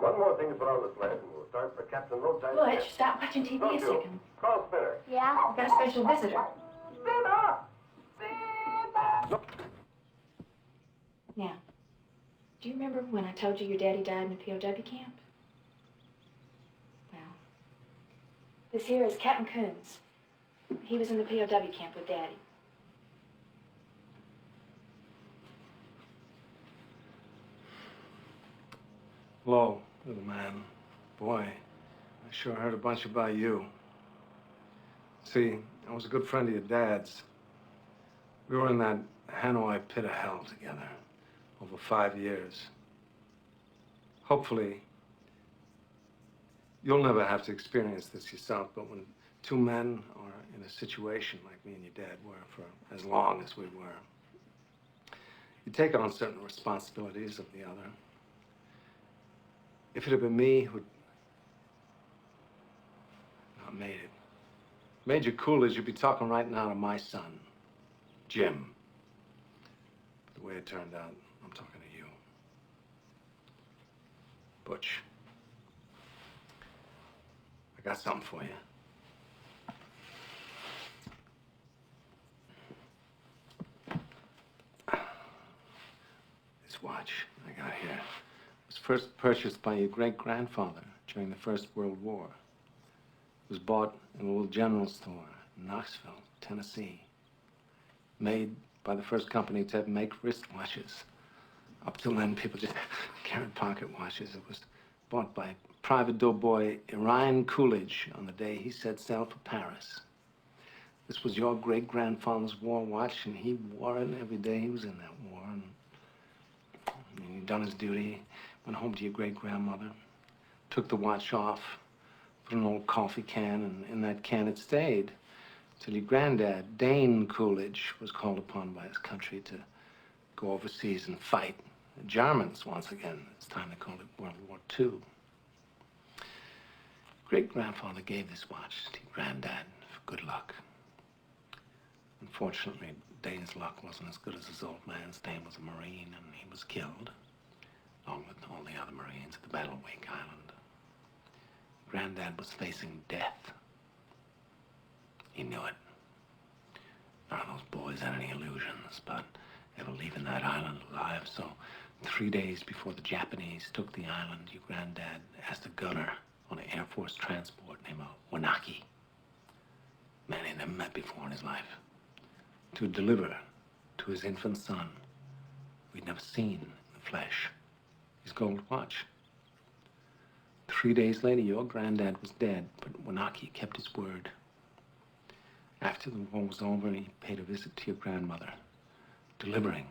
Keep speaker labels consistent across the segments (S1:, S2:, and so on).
S1: One more thing to put on the sled, and we'll start for Captain Roadside.
S2: Butch, stop watching TV a second.
S1: Call Spinner.
S3: Yeah?
S2: I've got a special visitor.
S1: Spinner! Spinner! No.
S2: Now, do you remember when I told you your daddy died in a POW camp? Well, this here is Captain Koons. He was in the POW camp with Daddy.
S4: Hello, little man. Boy, I sure heard a bunch about you. See, I was a good friend of your dad's. We were in that Hanoi pit of hell together over 5 years. Hopefully, you'll never have to experience this yourself, but when two men are in a situation like me and your dad were for as long as we were, you take on certain responsibilities of the other. If it had been me who'd not made it, Major Coolidge, you'd be talking right now to my son, Jim. But the way it turned out, I'm talking to you. Butch, I got something for you. This watch I got here was first purchased by your great-grandfather during the First World War. It was bought in a little general store in Knoxville, Tennessee. Made by the first company to make wristwatches. Up till then, people just carried pocket watches. It was bought by private doughboy Orion Coolidge on the day he set sail for Paris. This was your great-grandfather's war watch, and he wore it every day he was in that war. And he'd done his duty, went home to your great-grandmother, took the watch off, put an old coffee can, and in that can it stayed till your granddad, Dane Coolidge, was called upon by his country to go overseas and fight the Germans once again. It's time to call it World War II. Great-grandfather gave this watch to your granddad for good luck. Unfortunately, Dane's luck wasn't as good as his old man's. Dane was a Marine, and he was killed, along with all the other Marines at the Battle of Wake Island. Granddad was facing death. He knew it. None of those boys had any illusions about ever leaving that island alive, so 3 days before the Japanese took the island, your granddad asked a gunner on an Air Force transport named Wanaki, man he'd never met before in his life, to deliver to his infant son, who he'd never seen in the flesh, his gold watch. 3 days later, your granddad was dead, but Wanaki kept his word. After the war was over, he paid a visit to your grandmother, delivering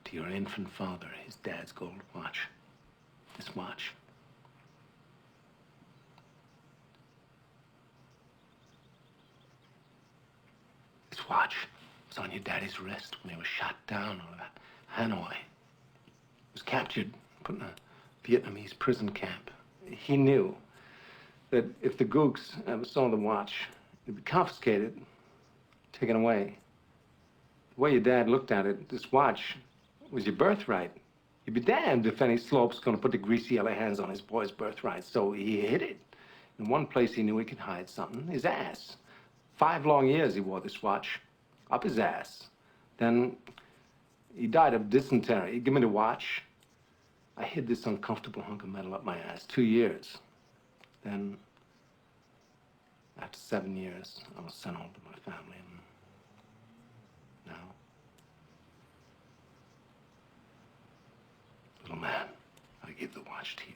S4: to your infant father his dad's gold watch. This watch. This watch was on your daddy's wrist when he was shot down over Hanoi. He was captured, put in a Vietnamese prison camp. He knew that if the gooks ever saw the watch, it'd be confiscated, taken away. The way your dad looked at it, this watch was your birthright. You'd be damned if any slope's gonna put the greasy yellow hands on his boy's birthright. So he hid it. In one place he knew he could hide something, his ass. 5 long years he wore this watch, up his ass. Then he died of dysentery. He gave me the watch. I hid this uncomfortable hunk of metal up my ass 2 years. Then, after 7 years, I was sent home to my family, and now, little man, I give the watch to you.